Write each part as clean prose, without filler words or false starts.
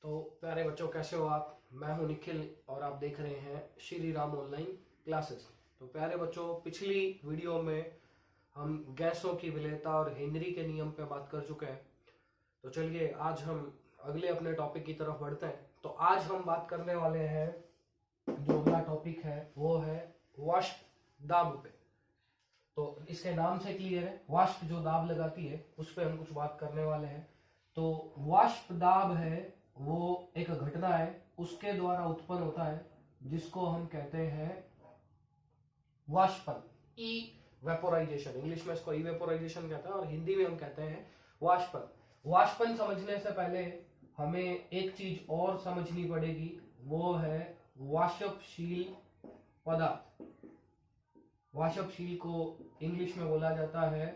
तो प्यारे बच्चों, कैसे हो आप? मैं हूं निखिल और आप देख रहे हैं श्री राम ऑनलाइन क्लासेस। तो प्यारे बच्चों, पिछली वीडियो में हम गैसों की विलेयता और हेनरी के नियम पे बात कर चुके हैं। तो चलिए आज हम अगले अपने टॉपिक की तरफ बढ़ते हैं। तो आज हम बात करने वाले हैं, जो अगला टॉपिक है वो है वाष्प दाब पे। तो इसके नाम से क्लियर है, वाष्प जो दाब लगाती है उस पर हम कुछ बात करने वाले हैं। तो वाष्प दाब है वो एक घटना है, उसके द्वारा उत्पन्न होता है, जिसको हम कहते हैं वाष्पन। ई वेपोराइजेशन, इंग्लिश में इसको इवेपोराइजेशन कहते हैं और हिंदी में हम कहते हैं वाष्पन। वाष्पन समझने से पहले हमें एक चीज और समझनी पड़ेगी, वो है वाष्पशील पदार्थ। वाष्पशील को इंग्लिश में बोला जाता है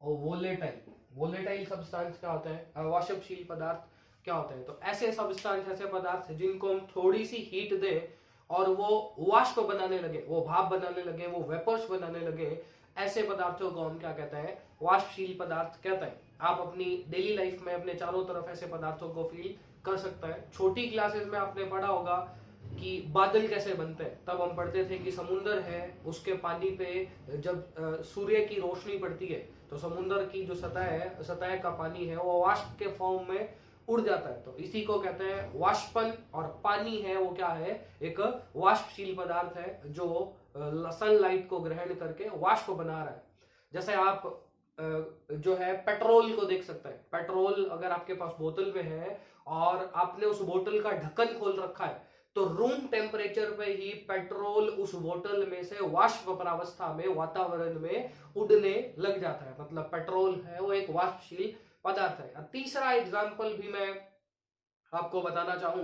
वोलेटाइल। वोलेटाइल सब्सटेंस क्या होते हैं? वाष्पशील पदार्थ क्या होते हैं? तो ऐसे सब्सटेंस, ऐसे पदार्थ जिनको हम थोड़ी सी हीट दें और वो वाष्प बनाने लगे, वो भाप बनाने लगे, वो वेपर्स बनाने लगे, ऐसे पदार्थों को हम क्या कहते हैं? वाष्पशील पदार्थ कहते हैं। आप अपनी डेली लाइफ में अपने चारों तरफ ऐसे पदार्थों को फील कर सकते हैं। छोटी क्लासेस में आपने पढ़ा होगा कि बादल कैसे बनते हैं। तब हम पढ़ते थे कि समुंदर है, उसके पानी पे जब सूर्य की रोशनी पड़ती है तो समुंदर की जो सतह है, सतह का पानी है, वो वाष्प के फॉर्म में उड़ जाता है। तो इसी को कहते हैं वाष्पन। और पानी है वो क्या है? एक वाष्पशील पदार्थ है जो सनलाइट को ग्रहण करके वाष्प बना रहा है। जैसे आप जो है पेट्रोल को देख सकते हैं। पेट्रोल अगर आपके पास बोतल में है और आपने उस बोतल का ढक्कन खोल रखा है तो रूम टेम्परेचर पे ही पेट्रोल उस बोतल में से वाष्प प्रावस्था में, वातावरण में उड़ने लग जाता है। मतलब पेट्रोल है वो एक वाष्पशील पदार्थ है। तीसरा एग्जाम्पल भी मैं आपको बताना चाहूं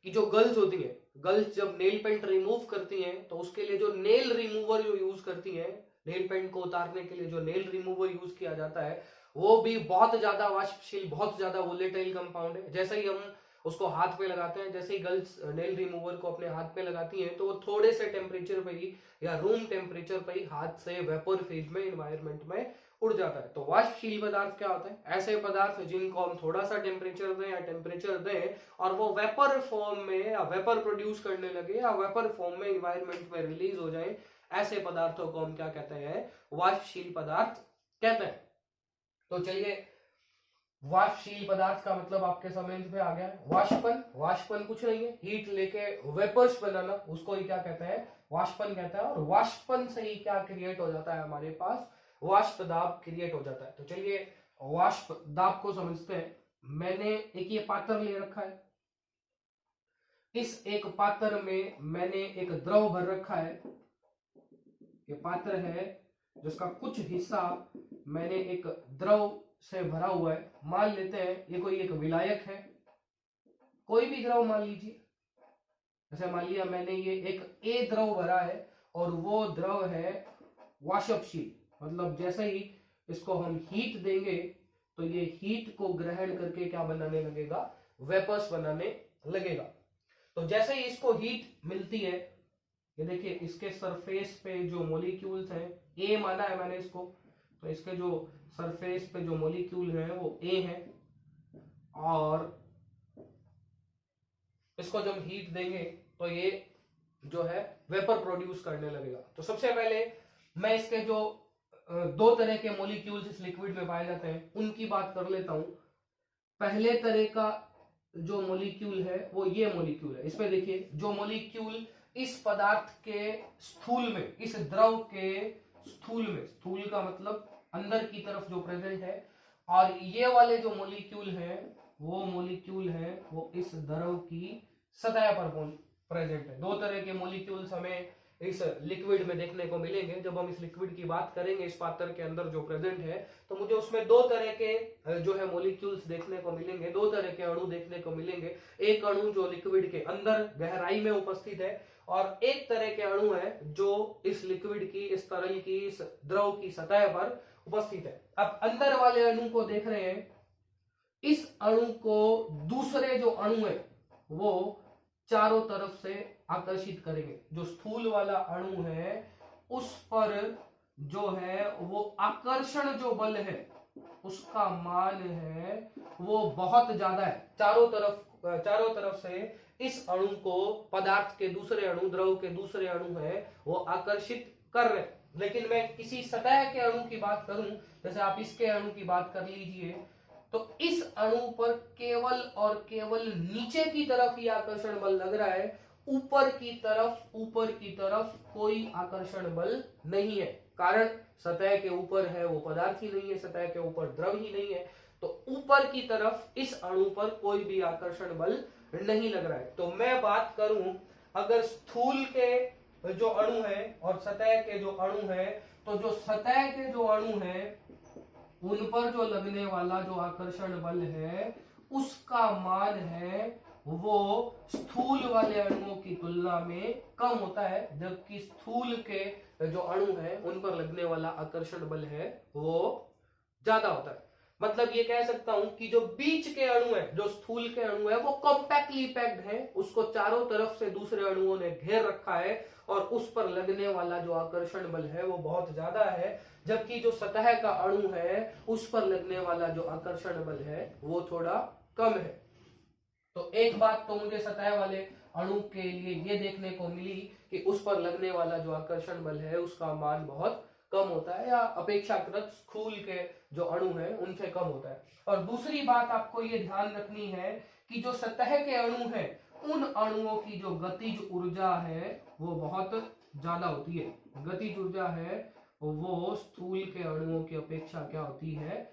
कि जो गर्ल्स होती हैं, गर्ल्स जब नेल पेंट रिमूव करती हैं तो उसके लिए जो नेल रिमूवर जो यूज करती हैं, नेल पेंट को उतारने के लिए जो नेल रिमूवर यूज किया जाता है, वो भी बहुत ज्यादा वाष्पशील, बहुत ज्यादा वोलेटाइल कंपाउंड है। जैसे ही हम उसको हाथ पे लगाते हैं, जैसे ही गर्ल्स नेल रिमूवर को अपने हाथ पे लगाती हैं तो वो थोड़े से टेम्परेचर पे ही या रूम टेम्परेचर पे ही हाथ से वेपर फेज में, एनवायरमेंट में उड़ जाता है। तो वाष्पशील पदार्थ क्या होते हैं? ऐसे पदार्थ जिनको हम थोड़ा सा टेम्परेचर दें या टेम्परेचर दें और वो वेपर फॉर्म में या वेपर प्रोड्यूस करने लगे या वेपर फॉर्म में एनवायरमेंट में रिलीज हो जाए, ऐसे पदार्थों को हम क्या कहते हैं? वाष्पशील पदार्थ कहते हैं। तो चलिए, वाष्पशील पदार्थ का मतलब आपके समझ में आ गया। वाष्पन, वाष्पन कुछ नहीं है, हीट लेके वेपर्स बनाना, उसको ही क्या कहते हैं? वाष्पन कहते हैं। और वाष्पन से ही क्या क्रिएट हो जाता है हमारे पास? वाष्प दाब क्रिएट हो जाता है। तो चलिए वाष्प दाब को समझते हैं। मैंने एक ये पात्र ले रखा है, इस एक पात्र में मैंने एक द्रव भर रखा है। ये पात्र है जिसका कुछ हिस्सा मैंने एक द्रव से भरा हुआ है। मान लेते हैं ये कोई एक विलायक है, कोई भी द्रव मान लीजिए। जैसे मान लिया मैंने ये एक ए द्रव भरा है और वो द्रव है वाष्पशील। मतलब जैसे ही इसको हम हीट देंगे तो ये हीट को ग्रहण करके क्या बनाने लगेगा? वेपर्स बनाने लगेगा। तो जैसे ही इसको हीट मिलती है, ये देखिए इसके सरफेस पे जो मॉलिक्यूल्स हैं, ए माना है मैंने इसको, तो इसके जो सरफेस पे जो मॉलिक्यूल है वो ए है। और इसको जब हीट देंगे तो ये जो है वेपर प्रोड्यूस करने लगेगा। तो सबसे पहले मैं इसके जो दो तरह के मॉलिक्यूल्स इस लिक्विड में पाए जाते हैं उनकी बात कर लेता हूं। पहले तरह का जो मॉलिक्यूल है वो ये मॉलिक्यूल है। इसमें देखिए जो मॉलिक्यूल इस पदार्थ के स्थूल में, इस द्रव के स्थूल में, स्थूल का मतलब अंदर की तरफ जो प्रेजेंट है, और ये वाले जो मॉलिक्यूल है वो मॉलिक्यूल है वो इस द्रव की सतह पर प्रेजेंट है। दो तरह के मॉलिक्यूल्स हमें इस लिक्विड में देखने को मिलेंगे। जब हम इस लिक्विड की बात करेंगे, इस पात्र के अंदर जो प्रेजेंट है, तो मुझे उसमें दो तरह के जो है मॉलिक्यूल्स देखने को मिलेंगे, दो तरह के अणु देखने को मिलेंगे। एक अणु जो लिक्विड के अंदर गहराई में उपस्थित है और एक तरह के अणु है जो इस लिक्विड की, इस तरल की, इस द्रव की सतह पर उपस्थित है। अब अंदर वाले अणु को देख रहे हैं, इस अणु को दूसरे जो अणु है वो चारों तरफ से आकर्षित करेंगे। जो स्थूल वाला अणु है उस पर जो है वो आकर्षण जो बल है उसका मान है वो बहुत ज्यादा है, चारों तरफ से इस अणु को पदार्थ के दूसरे अणु, द्रव के दूसरे अणु है वो आकर्षित कर रहे। लेकिन मैं किसी सतह के अणु की बात करूं, जैसे आप इसके अणु की बात कर लीजिए, तो इस अणु पर केवल और केवल नीचे की तरफ ही आकर्षण बल लग रहा है, ऊपर की तरफ कोई आकर्षण बल नहीं है। कारण सतह के ऊपर है वो पदार्थ ही नहीं है, सतह के ऊपर द्रव ही नहीं है, तो ऊपर की तरफ इस अणु पर कोई भी आकर्षण बल नहीं लग रहा है। तो मैं बात करूं अगर स्थूल के जो अणु है और सतह के जो अणु है, तो जो सतह के जो अणु है उन पर जो लगने वाला जो आकर्षण बल है उसका मान है वो स्थूल वाले अणुओं की तुलना में कम होता है, जबकि स्थूल के जो अणु है उन पर लगने वाला आकर्षण बल है वो ज्यादा होता है। मतलब ये कह सकता हूं कि जो बीच के अणु है, जो स्थूल के अणु है, वो कॉम्पैक्टली पैक्ड है, उसको चारों तरफ से दूसरे अणुओं ने घेर रखा है और उस पर लगने वाला जो आकर्षण बल है वो बहुत ज्यादा है, जबकि जो सतह का अणु है उस पर लगने वाला जो आकर्षण बल है वो थोड़ा कम है। तो एक बात तो मुझे सतह वाले अणु के लिए ये देखने को मिली कि उस पर लगने वाला जो आकर्षण बल है उसका मान बहुत कम होता है, या अपेक्षाकृत स्थूल के जो अणु है उनसे कम होता है। और दूसरी बात आपको ये ध्यान रखनी है कि जो सतह के अणु है उन अणुओं की जो गतिज ऊर्जा है वो बहुत ज्यादा होती है। गतिज ऊर्जा है वो स्थूल के अणुओं की अपेक्षा क्या होती है,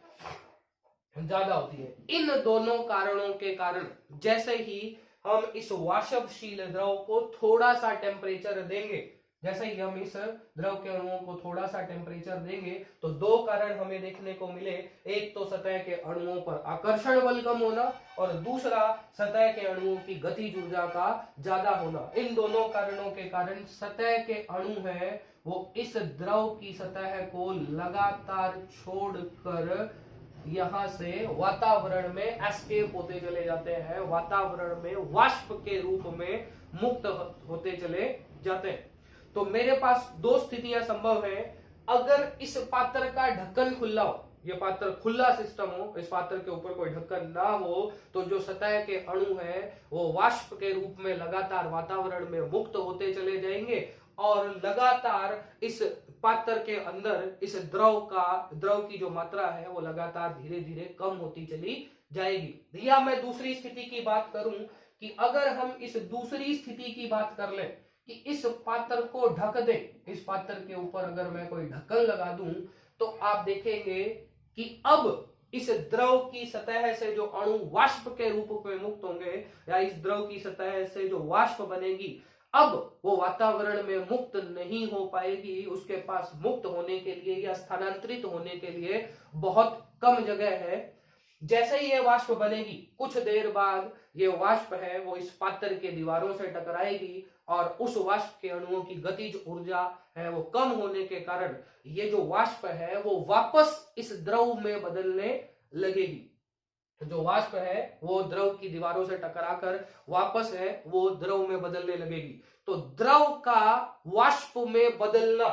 ज्यादा होती है। इन दोनों कारणों के कारण जैसे ही हम इस वाष्पशील द्रव को थोड़ा सा टेम्परेचर देंगे, जैसे ही हम इस द्रव के अणुओं को थोड़ा सा टेम्परेचर देंगे, तो दो कारण हमें देखने को मिले। एक तो सतह के अणुओं पर आकर्षण बल कम होना और दूसरा सतह के अणुओं की गतिज ऊर्जा का ज्यादा होना। इन दोनों कारणों के कारण सतह के अणु है वो इस द्रव की सतह को लगातार छोड़कर यहां से वातावरण में एस्केप होते चले जाते हैं, वातावरण में वाष्प के रूप में मुक्त होते चले जाते हैं। तो मेरे पास दो स्थितियां संभव हैं। अगर इस पात्र का ढक्कन खुला हो, ये पात्र खुला सिस्टम हो, इस पात्र के ऊपर कोई ढक्कन ना हो, तो जो सतह के अणु है वो वाष्प के रूप में लगातार वातावरण में मुक्त होते चले जाएंगे और लगातार इस पात्र के अंदर इस द्रव की जो मात्रा है वो लगातार धीरे धीरे कम होती चली जाएगी। या मैं दूसरी स्थिति की बात करूं कि अगर हम इस दूसरी स्थिति की बात कर लें कि इस पात्र को ढक दे, इस पात्र के ऊपर अगर मैं कोई ढक्कन लगा दूं, तो आप देखेंगे कि अब इस द्रव की सतह से जो अणु वाष्प के रूप में मुक्त होंगे, या इस द्रव की सतह से जो वाष्प बनेगी, अब वो वातावरण में मुक्त नहीं हो पाएगी। उसके पास मुक्त होने के लिए या स्थानांतरित होने के लिए बहुत कम जगह है। जैसे ही ये वाष्प बनेगी, कुछ देर बाद ये वाष्प है वो इस पात्र के दीवारों से टकराएगी और उस वाष्प के अणुओं की गतिज ऊर्जा है वो कम होने के कारण ये जो वाष्प है वो वापस इस द्रव में बदलने लगेगी। जो वाष्प है वो द्रव की दीवारों से टकराकर वापस है वो द्रव में बदलने लगेगी। तो द्रव का वाष्प में बदलना,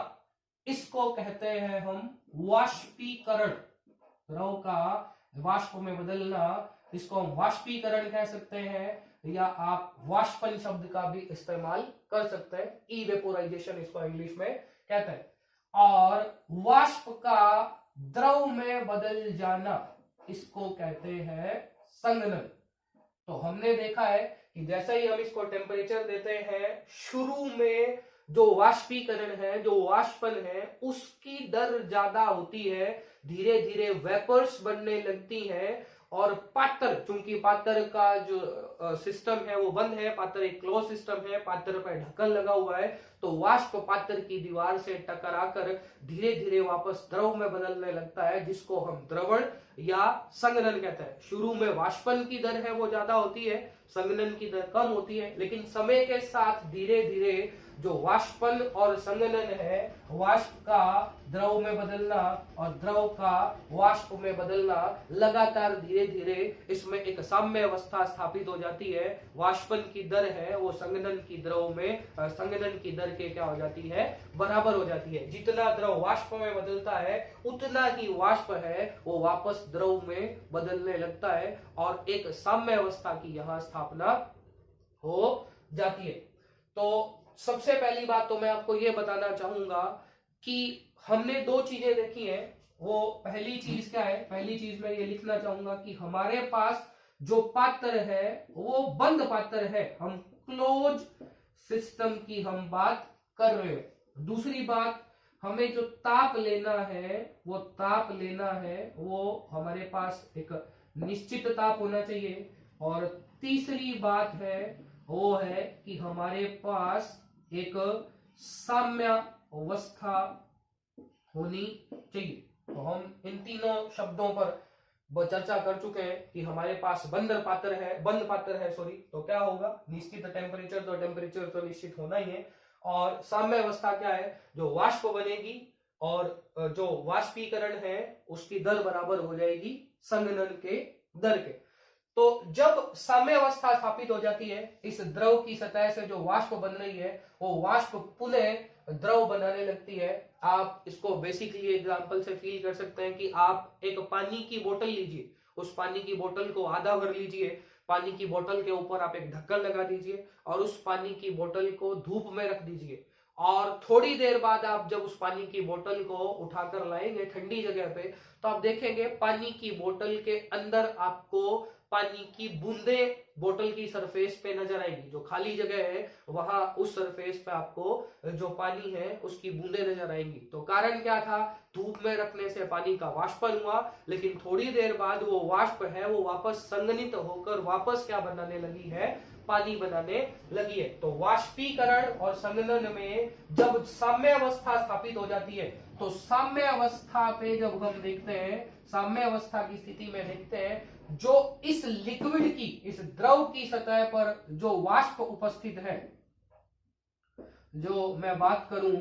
इसको कहते हैं हम वाष्पीकरण। द्रव का वाष्प में बदलना, इसको हम वाष्पीकरण कह सकते हैं, या आप वाष्पन शब्द का भी इस्तेमाल कर सकते हैं। इवेपोराइजेशन इसको इंग्लिश में कहते हैं। और वाष्प का द्रव में बदल जाना, इसको कहते हैं संघनन। तो हमने देखा है कि जैसे ही हम इसको टेम्परेचर देते हैं, शुरू में जो वाष्पीकरण है, जो वाष्पन है, उसकी दर ज्यादा होती है, धीरे धीरे वेपर्स बनने लगती हैं और पात्र, चूंकि पात्र का जो सिस्टम है वो बंद है, पात्र एक क्लोज सिस्टम है, पात्र पर ढक्कन लगा हुआ है, तो वाष्प पात्र की दीवार से टकराकर धीरे धीरे वापस द्रव में बदलने लगता है, जिसको हम द्रवण या संघनन कहते हैं। शुरू में वाष्पन की दर है वो ज्यादा होती है, संघनन की दर कम होती है, लेकिन समय के साथ धीरे धीरे जो वाष्पन और संघनन है, वाष्प का द्रव में बदलना और द्रव का वाष्प में बदलना, लगातार धीरे धीरे इसमें एक साम्य अवस्था स्थापित हो जाती है। वाष्पन की दर है वो संघनन की दर के क्या हो जाती है, बराबर हो जाती है। जितना द्रव वाष्प में बदलता है उतना ही वाष्प है वो वापस द्रव में बदलने लगता है और एक साम्य अवस्था की यहाँ स्थापना हो जाती है। तो सबसे पहली बात तो मैं आपको ये बताना चाहूंगा कि हमने दो चीजें देखी है। वो पहली चीज क्या है, पहली चीज मैं ये लिखना चाहूंगा कि हमारे पास जो पात्र है वो बंद पात्र है, हम क्लोज सिस्टम की हम बात कर रहे हैं। दूसरी बात, हमें जो ताप लेना है वो ताप लेना है वो हमारे पास एक निश्चित ताप होना चाहिए। और तीसरी बात है वो है कि हमारे पास एक साम्य अवस्था होनी चाहिए। तो हम इन तीनों शब्दों पर चर्चा कर चुके हैं कि हमारे पास बंद पात्र है सॉरी, तो क्या होगा, निश्चित टेम्परेचर, तो टेम्परेचर तो निश्चित होना ही है। और साम्य अवस्था क्या है, जो वाष्प बनेगी और जो वाष्पीकरण है उसकी दर बराबर हो जाएगी संघनन के दर के। तो जब साम्य अवस्था स्थापित हो जाती है, इस द्रव की सतह से जो वाष्प बन रही है वो वाष्प पुनः द्रव बनाने लगती है। आप इसको बेसिकली एग्जांपल से फील कर सकते हैं कि आप एक पानी की बोतल लीजिए, उस पानी की बोतल को आधा भर लीजिए, पानी की बोतल के ऊपर आप एक ढक्कन लगा दीजिए और उस पानी की बोतल को धूप में रख दीजिए। और थोड़ी देर बाद आप जब उस पानी की बोतल को उठाकर लाएंगे ठंडी जगह पे, तो आप देखेंगे पानी की बोतल के अंदर आपको पानी की बूंदे बोतल की सरफेस पे नजर आएगी। जो खाली जगह है वहां उस सरफेस पे आपको जो पानी है उसकी बूंदे नजर आएंगी। तो कारण क्या था, धूप में रखने से पानी का वाष्पन हुआ, लेकिन थोड़ी देर बाद वो वाष्प है वो वापस संघनित होकर वापस क्या बनाने लगी है, पानी बनाने लगी है। तो वाष्पीकरण और संघनन में जब साम्य अवस्था स्थापित हो जाती है, तो साम्य अवस्था पे जब हम देखते हैं, साम्य अवस्था की स्थिति में देखते हैं, जो इस लिक्विड की, इस द्रव की सतह पर जो वाष्प उपस्थित है, जो मैं बात करूं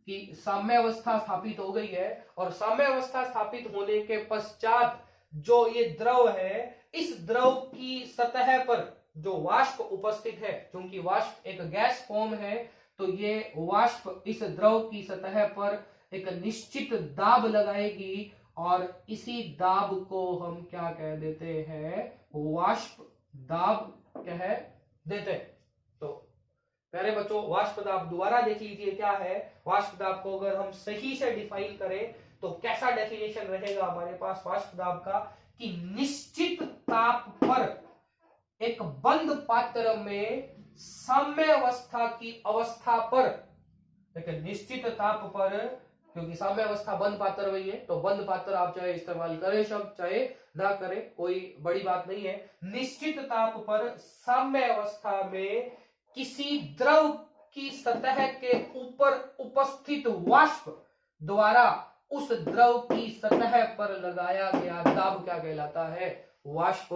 कि साम्य अवस्था स्थापित हो गई है और साम्य अवस्था स्थापित होने के पश्चात जो ये द्रव है, इस द्रव की सतह पर जो वाष्प उपस्थित है, क्योंकि वाष्प एक गैस फॉर्म है, तो ये वाष्प इस द्रव की सतह पर एक निश्चित दाब लगाएगी और इसी दाब को हम क्या कह देते हैं, वाष्प दाब कह देते हैं। तो प्यारे बच्चों, वाष्प दाब दोबारा देख लीजिए क्या है। वाष्प दाब को अगर हम सही से डिफाइन करें तो कैसा डेफिनेशन रहेगा हमारे पास वाष्प दाब का, कि निश्चित ताप पर एक बंद पात्र में साम्य अवस्था की अवस्था पर, एक निश्चित ताप पर, क्योंकि साम्य अवस्था बंद पात्र वही है, तो बंद पात्र आप चाहे इस्तेमाल करें शब्द चाहे ना करें कोई बड़ी बात नहीं है। निश्चित ताप पर साम्य अवस्था में किसी द्रव की सतह के ऊपर उपस्थित वाष्प द्वारा उस द्रव की सतह पर लगाया गया दाब क्या कहलाता है, वाष्प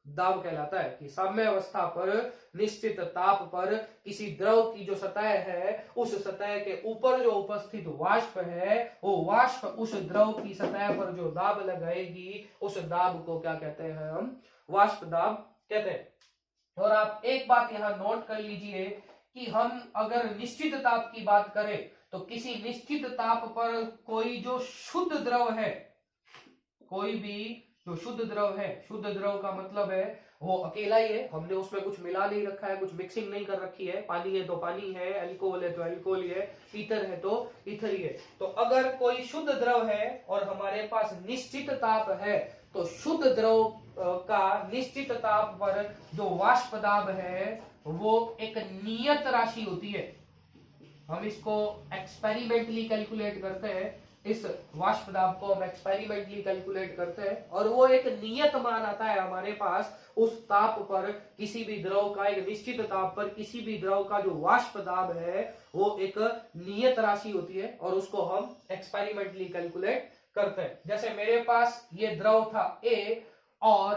दाब कहलाता है। कि साम्य अवस्था पर निश्चित ताप पर किसी द्रव की जो सतह है, उस सतह के ऊपर जो उपस्थित वाष्प है, वो वाष्प उस द्रव की सतह पर जो दाब लगाएगी, उस दाब को क्या कहते हैं, हम वाष्प दाब कहते हैं। और आप एक बात यहां नोट कर लीजिए कि हम अगर निश्चित ताप की बात करें तो किसी निश्चित ताप पर कोई जो शुद्ध द्रव है, कोई भी जो शुद्ध द्रव है, शुद्ध द्रव का मतलब है वो अकेला ही है, हमने उसमें कुछ मिला नहीं रखा है, कुछ मिक्सिंग नहीं कर रखी है, पानी है तो पानी है, अल्कोहल है तो अल्कोहल ही है, ईथर है तो ईथर ही है। तो अगर कोई शुद्ध द्रव है और हमारे पास निश्चित ताप है, तो शुद्ध द्रव का निश्चित ताप पर जो वाष्प दाब है वो एक नियत राशि होती है। हम इसको एक्सपेरिमेंटली कैलकुलेट करते हैं, इस वाष्प दाब को हम एक्सपेरिमेंटली कैलकुलेट करते हैं और वो एक नियत मान आता है हमारे पास। उस ताप पर किसी भी द्रव का, एक निश्चित ताप पर किसी भी द्रव का जो वाष्प दाब है वो एक नियत राशि होती है और उसको हम एक्सपेरिमेंटली कैलकुलेट करते हैं। जैसे मेरे पास ये द्रव था A और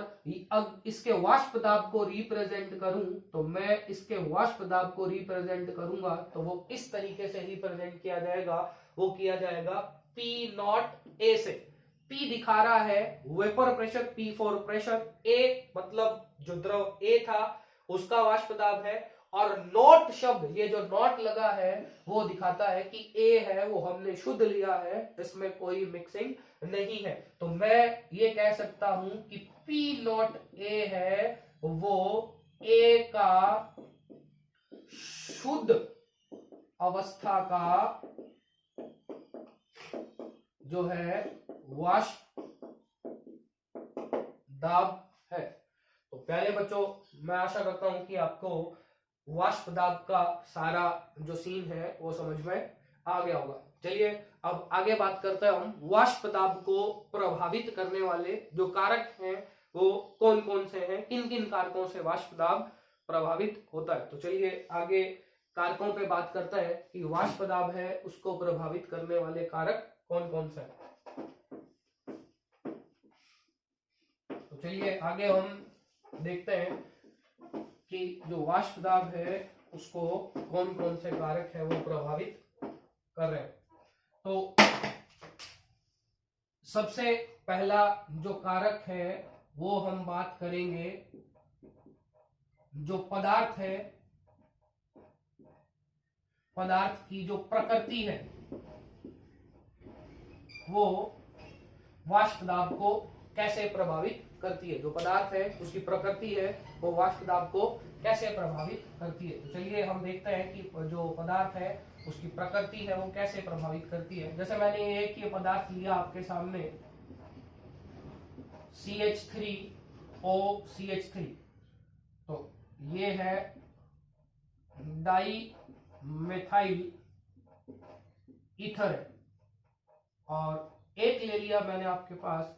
अब इसके वाष्प दाब को रिप्रेजेंट करूं, तो मैं इसके वाष्प दाब को रिप्रेजेंट करूंगा तो वो इस तरीके से रिप्रेजेंट किया जाएगा, वो किया जाएगा P नॉट A से। P दिखा रहा है vapour pressure, P for pressure, A मतलब जो द्रव A था उसका वाष्प दाब है और नॉट शब्द, ये जो नॉट लगा है वो दिखाता है कि ए है वो हमने शुद्ध लिया है, इसमें कोई मिक्सिंग नहीं है। तो मैं ये कह सकता हूं कि पी नॉट ए है वो ए का शुद्ध अवस्था का जो है वाष्प दाब है। तो प्यारे बच्चों, मैं आशा करता हूं कि आपको वाष्प दाब का सारा जो सीन है वो समझ में आ गया होगा। चलिए अब आगे बात करते हैं हम वाष्प दाब को प्रभावित करने वाले जो कारक हैं वो कौन कौन से हैं, किन किन कारकों से वाष्प दाब प्रभावित होता है। तो चलिए आगे कारकों पे बात करते हैं कि वाष्प दाब है उसको प्रभावित करने वाले कारक कौन कौन से हैं। तो चलिए आगे हम देखते हैं कि जो वाष्प दाब है उसको कौन कौन से कारक है वो प्रभावित कर रहे हैं। तो सबसे पहला जो कारक है वो हम बात करेंगे जो पदार्थ है, पदार्थ की जो प्रकृति है वो वाष्प दाब को कैसे प्रभावित करती है। जो पदार्थ है उसकी प्रकृति है वो वाष्प दाब को कैसे प्रभावित करती है। तो चलिए हम देखते हैं कि जो पदार्थ है उसकी प्रकृति है वो कैसे प्रभावित करती है। जैसे मैंने एक ये पदार्थ लिया आपके सामने CH3OCH3, तो ये है डाई मेथाइल ईथर है, और एक ले लिया मैंने आपके पास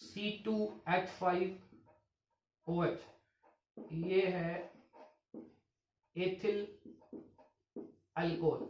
C2H5OH, ये है एथिल अल्कोहल।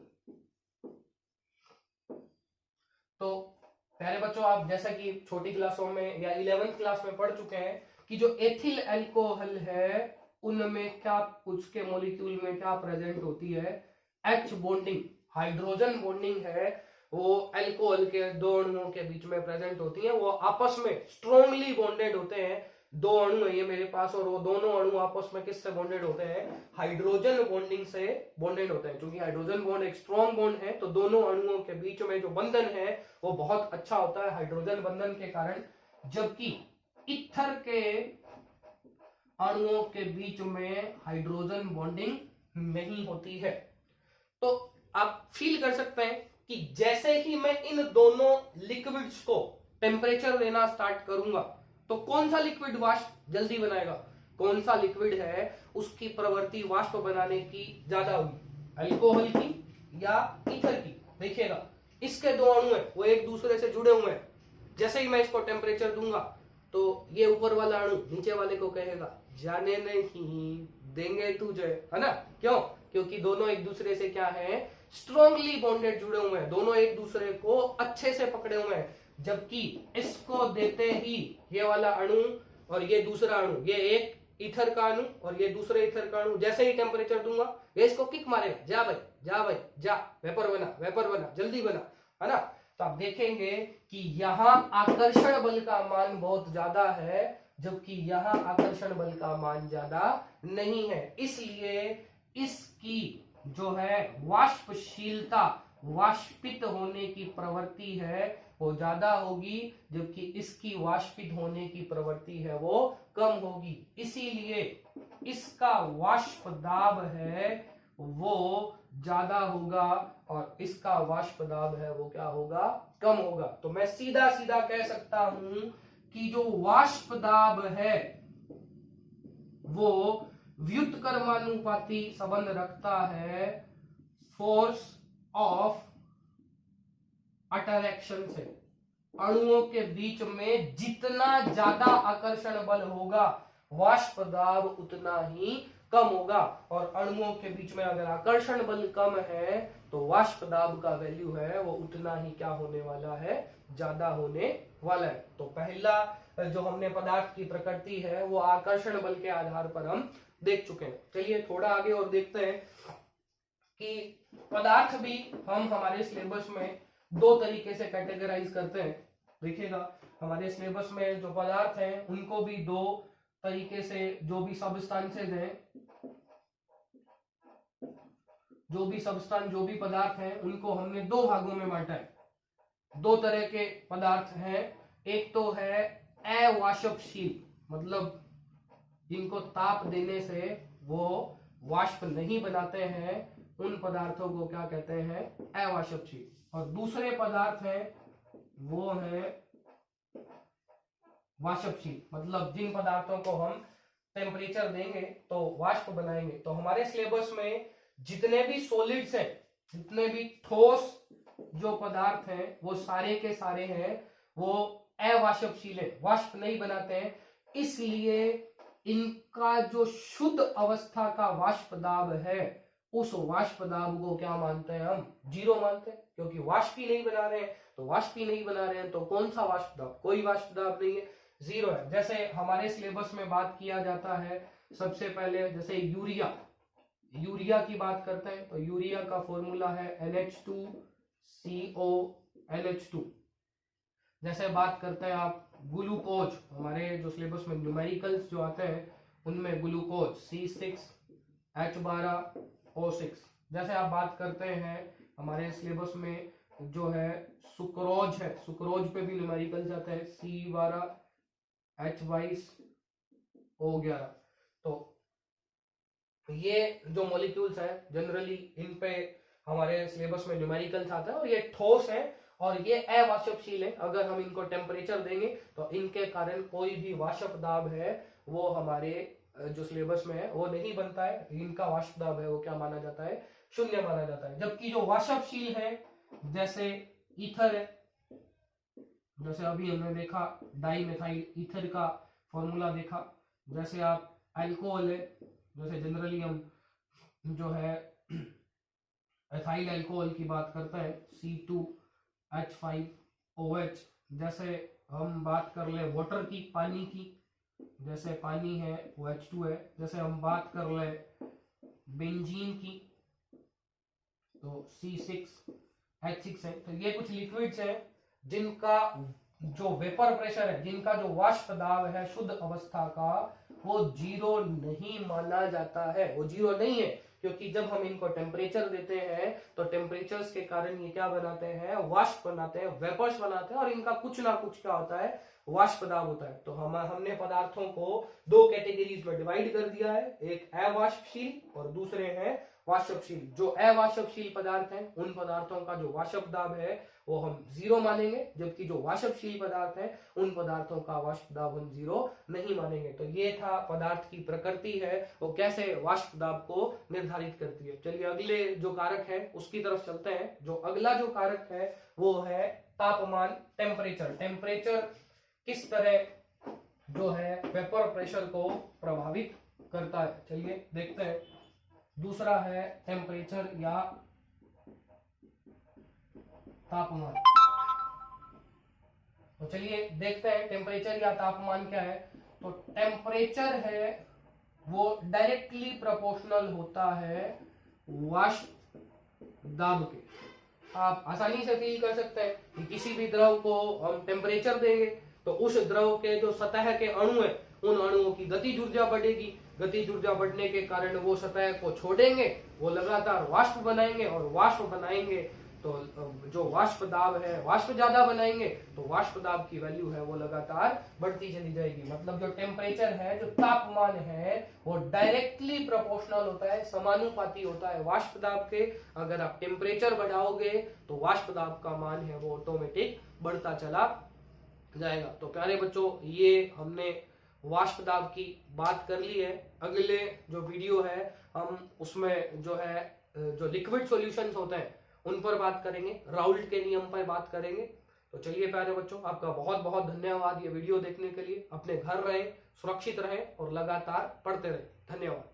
तो प्यारे बच्चों, आप जैसा कि छोटी क्लासों में या 11th क्लास में पढ़ चुके हैं कि जो एथिल अल्कोहल है उनमें क्या, उसके मॉलिक्यूल में क्या प्रेजेंट होती है, H बॉन्डिंग, हाइड्रोजन बॉन्डिंग है वो अल्कोहल के दो अणुओं के बीच में प्रेजेंट होती है। वो आपस में स्ट्रॉन्गली बॉन्डेड होते हैं, दो अणु है ये मेरे पास, और वो दोनों अणु आपस में किससे बॉन्डेड होते हैं, हाइड्रोजन बॉन्डिंग से बॉन्डेड होते हैं। क्योंकि हाइड्रोजन बॉन्ड एक स्ट्रॉन्ग बॉन्ड है तो दोनों अणुओं के बीच में जो बंधन है वो बहुत अच्छा होता है हाइड्रोजन बंधन के कारण। जबकि ईथर के अणुओं के बीच में हाइड्रोजन बॉन्डिंग नहीं होती है। तो आप फील कर सकते हैं कि जैसे ही मैं इन दोनों लिक्विड्स को टेम्परेचर देना स्टार्ट करूंगा तो कौन सा लिक्विड वाष्प जल्दी बनाएगा, कौन सा लिक्विड है उसकी प्रवृत्ति वाष्प बनाने की ज्यादा होगी, अल्कोहल की या ईथर की। देखिएगा इसके दो अणु है वो एक दूसरे से जुड़े हुए हैं, जैसे ही मैं इसको टेम्परेचर दूंगा तो ये ऊपर वाला अणु नीचे वाले को कहेगा जाने नहीं देंगे तुझे, है ना। क्यों? क्योंकि दोनों एक दूसरे से क्या है, स्ट्रॉन्गली बॉन्डेड जुड़े हुए हैं, दोनों एक दूसरे को अच्छे से पकड़े हुए हैं। जबकि इसको देते ही ये वाला अणु और ये दूसरा अणु, ये एक ईथर का अणु और ये दूसरे ईथर का अणु, जैसे ही टेम्परेचर दूंगा ये इसको किक मारेगा, जा भाई जा भाई जा, वेपर बना जल्दी बना, है ना। तो आप देखेंगे कि यहाँ आकर्षण बल का मान बहुत ज्यादा है जबकि यहाँ आकर्षण बल का मान ज्यादा नहीं है। इसलिए इसकी जो है वाष्पशीलता, वाष्पित होने की प्रवृत्ति है वो ज्यादा होगी, जबकि इसकी वाष्पित होने की प्रवृत्ति है वो कम होगी। इसीलिए इसका वाष्प दाब है वो ज्यादा होगा और इसका वाष्प दाब है वो क्या होगा, कम होगा। तो मैं सीधा सीधा कह सकता हूं कि जो वाष्प दाब है वो व्युत्क्रमानुपाती संबंध रखता है फोर्स ऑफ अट्रैक्शन से। अणुओं के बीच में जितना ज्यादा आकर्षण बल होगा वाष्प दाब उतना ही कम होगा, और अणुओं के बीच में अगर आकर्षण बल कम है तो वाष्प दाब का वैल्यू है वो उतना ही क्या होने वाला है, ज्यादा होने वाला है। तो पहला जो हमने पदार्थ की प्रकृति है वो आकर्षण बल के आधार पर हम देख चुके हैं। चलिए थोड़ा आगे और देखते हैं कि पदार्थ भी हम हमारे सिलेबस में दो तरीके से कैटेगराइज करते हैं। देखिएगा हमारे सिलेबस में जो पदार्थ हैं उनको भी दो तरीके से, जो भी सबस्टांसेस हैं जो भी सब्सटेंस, जो भी पदार्थ हैं, उनको हमने दो भागों में बांटा है। दो तरह के पदार्थ हैं, एक तो है अवाष्पशील, मतलब जिनको ताप देने से वो वाष्प नहीं बनाते हैं, उन पदार्थों को क्या कहते हैं, अवाष्पशील। और दूसरे पदार्थ हैं वो है वाष्पशील, मतलब जिन पदार्थों को हम टेम्परेचर देंगे तो वाष्प बनाएंगे। तो हमारे सिलेबस में जितने भी सॉलिड्स हैं, जितने भी ठोस जो पदार्थ हैं, वो सारे के सारे हैं वो अवाष्पशील है, वाष्प नहीं बनाते हैं। इसलिए इनका जो शुद्ध अवस्था का वाष्प दाब है, उस वाष्प दाब को क्या मानते हैं, हम जीरो मानते हैं, क्योंकि वाष्प ही नहीं बना रहे हैं। तो वाष्प ही नहीं बना रहे हैं तो कौन सा वाष्प दाब, कोई वाष्प दाब नहीं है, जीरो है। जैसे हमारे सिलेबस में बात किया जाता है, सबसे पहले जैसे यूरिया की बात करते हैं, तो यूरिया का फॉर्मूला है NH2CO NH2। जैसे बात करते हैं आप ग्लूकोज, हमारे जो सिलेबस में न्यूमेरिकल्स जो आते हैं उनमें ग्लूकोज C6H12O6। जैसे आप बात करते हैं हमारे सिलेबस में जो है सुक्रोज है, सुक्रोज पे भी न्यूमेरिकल्स आते हैं C12H22O11। तो ये जो मॉलिक्यूल्स हैं जनरली इन पे हमारे सिलेबस में न्यूमेरिकल्स आता है, और ये ठोस है और ये अवाष्पशील है। अगर हम इनको टेम्परेचर देंगे तो इनके कारण कोई भी वाष्प दाब है वो हमारे जो सिलेबस में है वो नहीं बनता है, इनका वाष्प दाब है वो क्या माना जाता है, शून्य माना जाता है। जबकि जो वाष्पशील है, जैसे ईथर है, जैसे अभी हमने देखा डाइमेथाइल ईथर का फॉर्मूला देखा। जैसे आप अल्कोहल है, जैसे जनरली हम जो है एथाइल अल्कोहल की बात करते हैं C2H5OH। जैसे हम बात कर ले वाटर की, पानी की, जैसे पानी है वो H2 है। जैसे हम बात कर ले बेंजीन की तो C6H6 है। तो ये कुछ लिक्विड्स हैं जिनका जो वेपर प्रेशर है, जिनका जो वाष्प दाब है शुद्ध अवस्था का, वो जीरो नहीं माना जाता है, वो जीरो नहीं है। क्योंकि जब हम इनको टेम्परेचर देते हैं तो टेम्परेचर्स के कारण ये क्या बनाते हैं, वाष्प बनाते हैं, वेपर्स बनाते हैं, और इनका कुछ ना कुछ क्या होता है, वाष्प दाब होता है। तो हमने पदार्थों को दो कैटेगरीज में डिवाइड कर दिया है, एक अवाष्पशील और दूसरे हैं वाष्पशील। जो अवाष्पशील पदार्थ हैं उन पदार्थों का जो वाष्प दाब है वो हम जीरो मानेंगे, जबकि जो वाष्पशील पदार्थ हैं उन पदार्थों का वाष्प दाब हम जीरो नहीं मानेंगे। तो ये था पदार्थ की प्रकृति है, वो कैसे वाष्प दाब को निर्धारित करती है। चलिए अगले जो कारक है उसकी तरफ चलते हैं। जो अगला जो कारक है वो है तापमान, टेम्परेचर। टेम्परेचर किस तरह जो है वेपर प्रेशर को प्रभावित करता है, चलिए देखते हैं। दूसरा है टेम्परेचर या तापमान। तो चलिए देखते हैं टेम्परेचर या तापमान क्या है। तो टेम्परेचर है वो डायरेक्टली प्रोपोर्शनल होता है वाष्प दाब के। आप आसानी से फील कर सकते हैं कि किसी भी द्रव को हम टेम्परेचर देंगे तो उस द्रव के जो सतह के अणु है उन अणुओं की गतिज ऊर्जा बढ़ेगी। गतिज ऊर्जा बढ़ने के कारण वो सतह को छोड़ेंगे, वो लगातार वाष्प बनाएंगे, और वाष्प बनाएंगे तो जो वाष्प दाब है, वाष्प ज्यादा बनाएंगे तो वाष्प दाब की वैल्यू है वो लगातार बढ़ती चली जाएगी। मतलब जो टेम्परेचर है, जो तापमान है, वो डायरेक्टली प्रोपोर्शनल होता है, समानुपाती होता है वाष्प दाब के। अगर आप टेम्परेचर बढ़ाओगे तो वाष्प दाब का मान है वो ऑटोमेटिक बढ़ता चला जाएगा। तो प्यारे बच्चों, ये हमने वाष्प दाब की बात कर ली है। अगले जो वीडियो है हम उसमें जो है जो लिक्विड सॉल्यूशंस होते हैं उन पर बात करेंगे, राउल्ट के नियम पर बात करेंगे। तो चलिए प्यारे बच्चों, आपका बहुत बहुत धन्यवाद ये वीडियो देखने के लिए। अपने घर रहें, सुरक्षित रहें और लगातार पढ़ते रहें। धन्यवाद।